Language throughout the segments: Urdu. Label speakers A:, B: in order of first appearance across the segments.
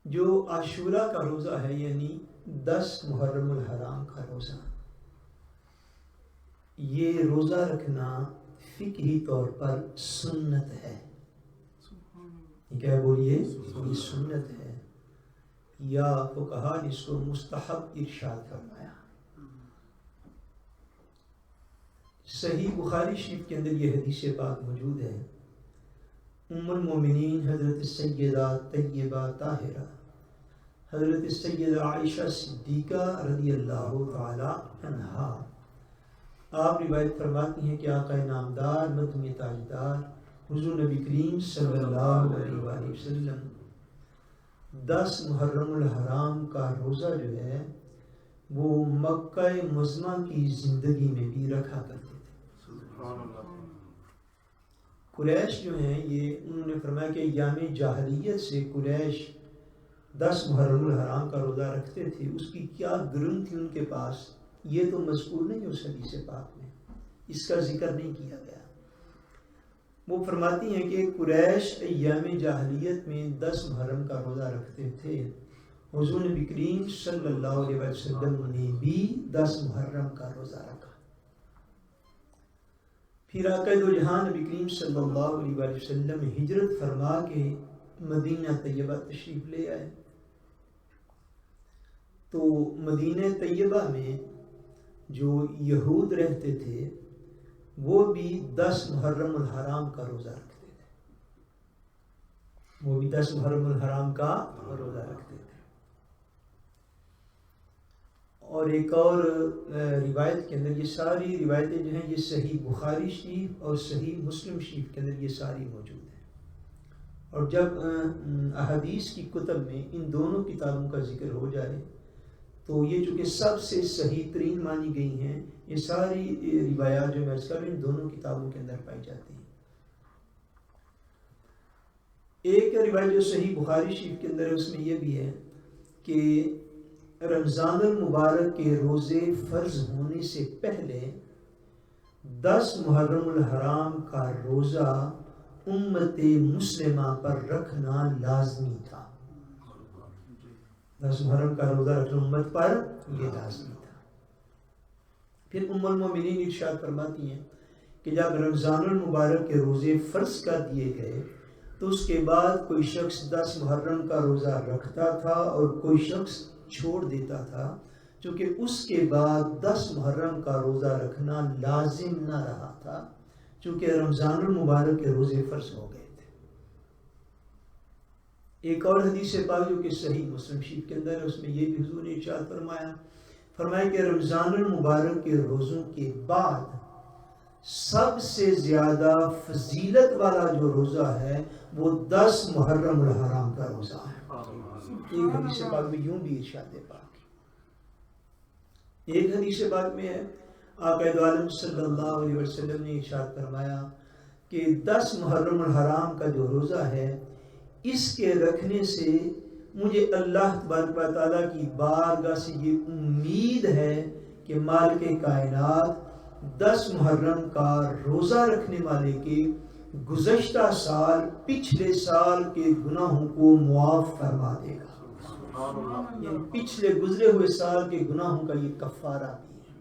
A: جو عاشورہ کا روزہ ہے یعنی 10 محرم الحرام کا روزہ، یہ روزہ رکھنا فقہی طور پر سنت ہے. کیا بولیے؟ یہ سنت ہے، یا فقہا نے اس کو مستحب ارشاد فرمایا. صحیح بخاری شریف کے اندر یہ حدیث پاک موجود ہے. ام المومنین حضرت سیدہ طیبہ طاہرہ حضرت سیدہ عائشہ صدیقہ رضی اللہ تعالی عنہا آپ روایت فرماتی ہیں کہ آقا نامدار مدنی تاجدار حضور نبی کریم صلی اللہ علیہ وآلہ وسلم 10 محرم الحرام کا روزہ جو ہے وہ مکہ معظمہ کی زندگی میں بھی رکھا کرتے تھے. قریش جو ہیں یہ انہوں نے فرمایا کہ ایام جاہلیت سے قریش 10 محرم الحرام کا روزہ رکھتے تھے. اس کی کیا گرن تھی ان کے پاس، یہ تو مذکور نہیں اس حدیث پاک میں، اس کا ذکر نہیں کیا گیا. وہ فرماتی ہیں کہ قریش ایام جاہلیت میں 10 محرم کا روزہ رکھتے تھے. حضور نبی کریم صلی اللہ علیہ وسلم نے بھی 10 محرم کا روزہ رکھا. پھر آقا دو جہاں نبی کریم صلی اللہ علیہ وسلم ہجرت فرما کے مدینہ طیبہ تشریف لے آئے. تو مدینہ طیبہ میں جو یہود رہتے تھے وہ بھی 10 محرم الحرام کا روزہ رکھتے تھے. وہ بھی 10 محرم الحرام کا روزہ رکھتے تھے. اور ایک اور روایت کے اندر، یہ ساری روایتیں جو ہیں یہ صحیح بخاری شریف اور صحیح مسلم شریف کے اندر یہ ساری موجود ہیں. اور جب احادیث کی کتب میں ان دونوں کتابوں کا ذکر ہو جائے تو یہ جو کہ سب سے صحیح ترین مانی گئی ہیں، یہ ساری روایات جو میں اس کا ان دونوں کتابوں کے اندر پائی جاتی ہیں. ایک روایت جو صحیح بخاری شریف کے اندر ہے اس میں یہ بھی ہے کہ رمضان المبارک کے روزے فرض ہونے سے پہلے 10 محرم الحرام کا روزہ امت مسلمہ پر رکھنا لازمی تھا. 10 محرم کا روزہ رکھنا امت پر یہ لازمی تھا. پھر ام المومنین ارشاد فرماتی ہیں کہ جب رمضان المبارک کے روزے فرض کر دیے گئے تو اس کے بعد کوئی شخص 10 محرم کا روزہ رکھتا تھا اور کوئی شخص چھوڑ دیتا تھا، چونکہ اس کے بعد 10 محرم کا روزہ رکھنا لازم نہ رہا تھا، چونکہ رمضان المبارک کے روزے فرض ہو گئے تھے. ایک اور حدیث پاک جو کہ صحیح مسلم شریف کے اندر ہے اس میں یہ بھی حضور نے ارشاد فرمایا کہ رمضان المبارک کے روزوں کے بعد سب سے زیادہ فضیلت والا جو روزہ ہے وہ 10 محرم الحرام کا روزہ ہے. ایک حدیث پاک میں یوں بھی ارشاد پاک، ایک حدیث پاک میں ہے آقا دو عالم صلی اللہ علیہ وسلم نے ارشاد فرمایا کہ 10 محرم الحرام کا جو روزہ ہے اس کے رکھنے سے مجھے اللہ تبارک و تعالیٰ کی بارگاہ سے یہ امید ہے کہ مالک کائنات 10 محرم کا روزہ رکھنے والے کے گزشتہ سال پچھلے سال کے گناہوں کو معاف فرما دے گا. یعنی پچھلے گزرے ہوئے سال کے گناہوں کا یہ کفارہ بھی ہے.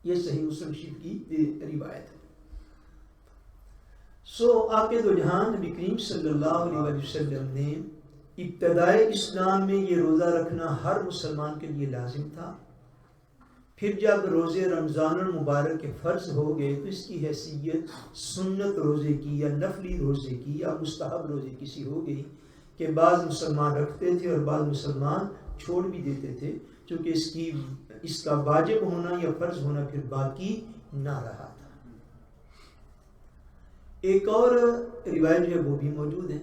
A: یہ صحیح مسلم شریف کی روایت ہے. آپ دو جہان نبی کریم صلی اللہ علیہ وسلم نے ابتدائے اسلام میں یہ روزہ رکھنا ہر مسلمان کے لیے لازم تھا. پھر جب روزے رمضان المبارک کے فرض ہو گئے تو اس کی حیثیت سنت روزے کی یا نفلی روزے کی یا مستحب روزے کی سی ہو گئی کہ بعض مسلمان رکھتے تھے اور بعض مسلمان چھوڑ بھی دیتے تھے، چونکہ اس کا واجب ہونا یا فرض ہونا پھر باقی نہ رہا تھا. ایک اور روایت جو ہے وہ بھی موجود ہے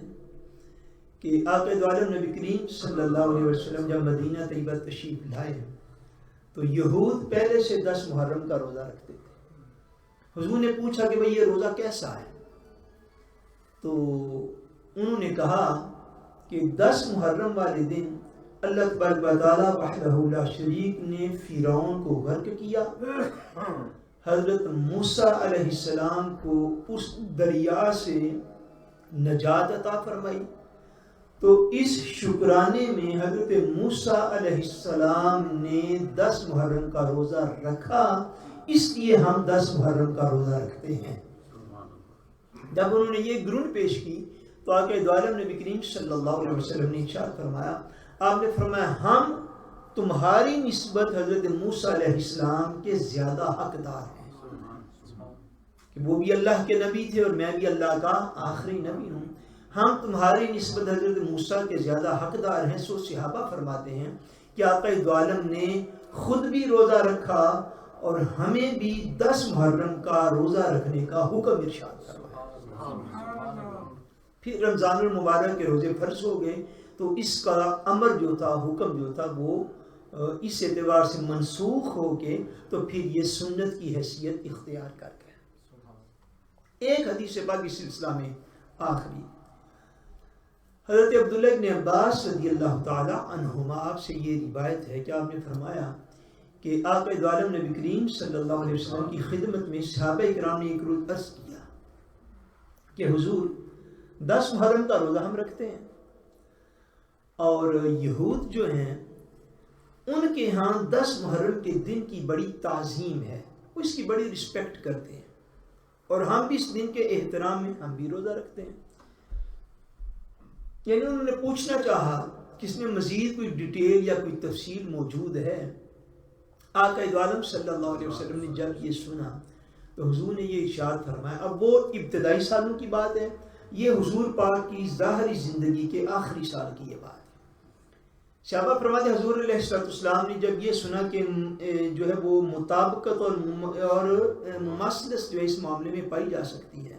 A: کہ آقا دو عالم نبی کریم صلی اللہ علیہ وسلم جب مدینہ طیبہ تشریف لائے تو یہود پہلے سے 10 محرم کا روزہ رکھتے تھے. حضور نے پوچھا کہ بھئی یہ روزہ کیسا ہے؟ تو انہوں نے کہا کہ 10 محرم والے دن اللہ تبارک و تعالیٰ وحدہ لا شریک نے فرعون کو غرق کیا، حضرت موسیٰ علیہ السلام کو اس دریا سے نجات عطا فرمائی، تو اس شکرانے میں حضرت موسیٰ علیہ السلام نے 10 محرم کا روزہ رکھا، اس لیے ہم 10 محرم کا روزہ رکھتے ہیں۔ جب انہوں نے یہ گرون پیش کی تو آقا دو عالم نبی کریم صلی اللہ علیہ وسلم نے ارشاد فرمایا، آپ نے فرمایا ہم تمہاری نسبت حضرت موسیٰ علیہ السلام کے زیادہ حقدار ہیں، کہ وہ بھی اللہ کے نبی تھے اور میں بھی اللہ کا آخری نبی ہوں، ہم تمہاری نسبت حضرت موسیٰ کے زیادہ حقدار ہیں۔ سو صحابہ فرماتے ہیں کہ آقا دو عالم نے خود بھی روزہ رکھا اور ہمیں بھی 10 محرم کا روزہ رکھنے کا حکم ارشاد فرمایا۔ پھر رمضان المبارک کے روزے فرض ہو گئے تو اس کا امر جو تھا، حکم جو تھا، وہ اس اعتبار سے منسوخ ہو کے تو پھر یہ سنت کی حیثیت اختیار کر گئے۔ ایک حدیث پاک اس سلسلہ میں آخری، حضرت عبداللہ ابن عباس رضی اللہ تعالی عنہما آپ سے یہ روایت ہے کہ آپ نے فرمایا کہ آقا دو عالم نبی کریم صلی اللہ علیہ وسلم کی خدمت میں صحابہ کرام نے ایک روز عرض کیا کہ حضور 10 محرم کا روزہ ہم رکھتے ہیں، اور یہود جو ہیں ان کے ہاں 10 محرم کے دن کی بڑی تعظیم ہے، وہ اس کی بڑی رسپیکٹ کرتے ہیں، اور ہم بھی اس دن کے احترام میں ہم بھی روزہ رکھتے ہیں۔ یعنی انہوں نے پوچھنا چاہا کہ اس میں مزید کوئی ڈیٹیل یا کوئی تفصیل موجود ہے۔ آقا دو عالم صلی اللہ علیہ وسلم نے جب یہ سنا تو حضور نے یہ ارشاد فرمایا، اب وہ ابتدائی سالوں کی بات ہے، یہ حضور پاک کی ظاہری زندگی کے آخری سال کی یہ بات ہے۔ صحابہ فرماتے حضور علیہ السلام نے جب یہ سنا کہ جو ہے وہ مطابقت اور مماثلت جو ہے اس معاملے میں پائی جا سکتی ہے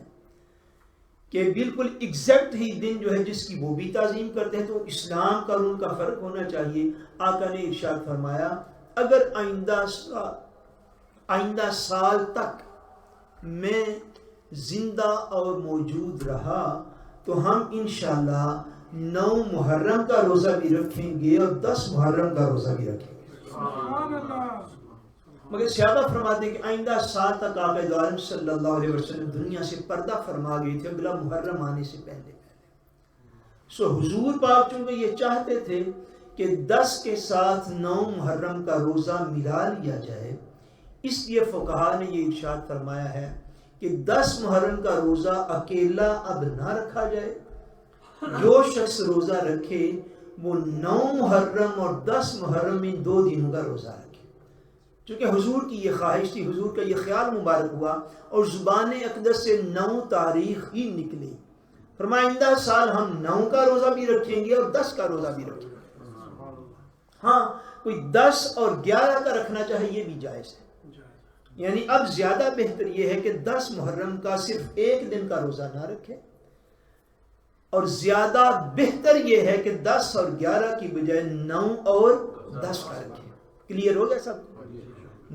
A: کہ بالکل ایگزیکٹ ہی دن جو ہے جس کی وہ بھی تعظیم کرتے ہیں، تو اسلام کا اور ان کا فرق ہونا چاہیے۔ آقا نے ارشاد فرمایا اگر آئندہ سال تک میں زندہ اور موجود رہا تو ہم انشاءاللہ 9 محرم کا روزہ بھی رکھیں گے اور 10 محرم کا روزہ بھی رکھیں گے۔ سبحان اللہ۔ مگر صحابہ فرماتے ہیں کہ آئندہ سال تک آقا دو عالم صلی اللہ علیہ وسلم دنیا سے پردہ فرما گئے تھے، اگلا محرم آنے سے پہلے۔ سو حضور پاک چونکہ یہ چاہتے تھے کہ 10 کے ساتھ 9 محرم کا روزہ ملا لیا جائے، اس لیے فقہا نے یہ ارشاد فرمایا ہے کہ 10 محرم کا روزہ اکیلا اب نہ رکھا جائے، جو شخص روزہ رکھے وہ 9 محرم اور 10 محرم ان 2 دنوں کا روزہ رکھے۔ چونکہ حضور کی یہ خواہش تھی، حضور کا یہ خیال مبارک ہوا اور زبان اقدس سے 9 تاریخ ہی نکلی۔ فرمایا آئندہ سال ہم 9 کا روزہ بھی رکھیں گے اور 10 کا روزہ بھی رکھیں گے۔ ہاں کوئی 10 اور 11 کا رکھنا چاہے یہ بھی جائز ہے، یعنی اب زیادہ بہتر یہ ہے کہ 10 محرم کا صرف 1 دن کا روزہ نہ رکھے، اور زیادہ بہتر یہ ہے کہ 10 اور 11 کی بجائے 9 اور 10 کا رکھے۔ کلیئر ہو گیا سب؟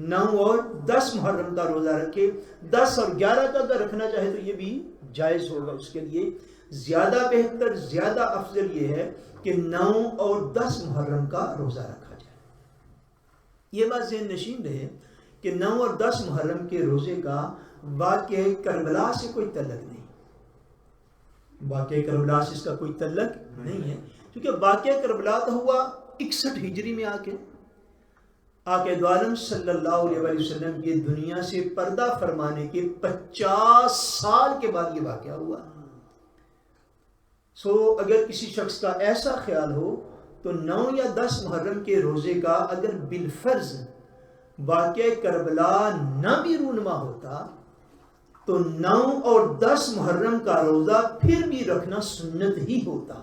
A: 9 اور 10 محرم کا روزہ رکھے، 10 اور 11 کا اگر رکھنا چاہے تو یہ بھی جائز ہوگا۔ اس کے لیے زیادہ بہتر، زیادہ افضل یہ ہے کہ 9 اور 10 محرم کا روزہ رکھا جائے۔ یہ بات ذہن نشین رہے کہ 9 اور 10 محرم کے روزے کا واقعہ کربلا سے کوئی تعلق نہیں، واقعہ کربلا سے اس کا کوئی تعلق نہیں ہے، کیونکہ واقعہ کربلا تو ہوا 61 ہجری میں آقا دو عالم صلی اللہ علیہ وسلم یہ دنیا سے پردہ فرمانے کے 50 سال کے بعد یہ واقعہ ہوا۔ سو اگر کسی شخص کا ایسا خیال ہو تو 9 یا 10 محرم کے روزے کا اگر بالفرض واقعہ کربلا نہ بھی رونما ہوتا تو 9 اور 10 محرم کا روزہ پھر بھی رکھنا سنت ہی ہوتا،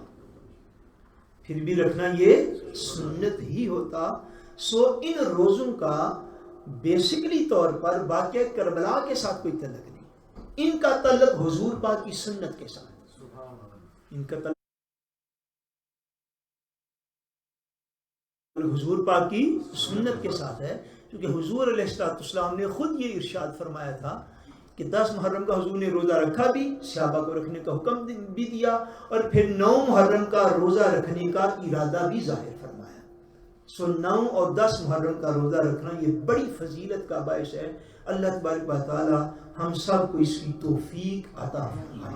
A: پھر بھی رکھنا یہ سنت ہی ہوتا۔ سو ان روزوں کا بیسیکلی طور پر واقعہ کربلا کے ساتھ کوئی تعلق نہیں، ان کا تعلق حضور پاک کی سنت کے ساتھ، ان کا تعلق حضور پاک کی سنت کے ساتھ ہے، کیونکہ حضور علیہ السلام نے خود یہ ارشاد فرمایا تھا کہ 10 محرم کا حضور نے روزہ رکھا بھی، صحابہ کو رکھنے کا حکم بھی دیا، اور پھر 9 محرم کا روزہ رکھنے کا ارادہ بھی ظاہر فرمایا۔ سو 9 اور 10 محرم کا روزہ رکھنا یہ بڑی فضیلت کا باعث ہے۔ اللہ تبارک و تعالی ہم سب کو اس کی توفیق عطا فرمائے۔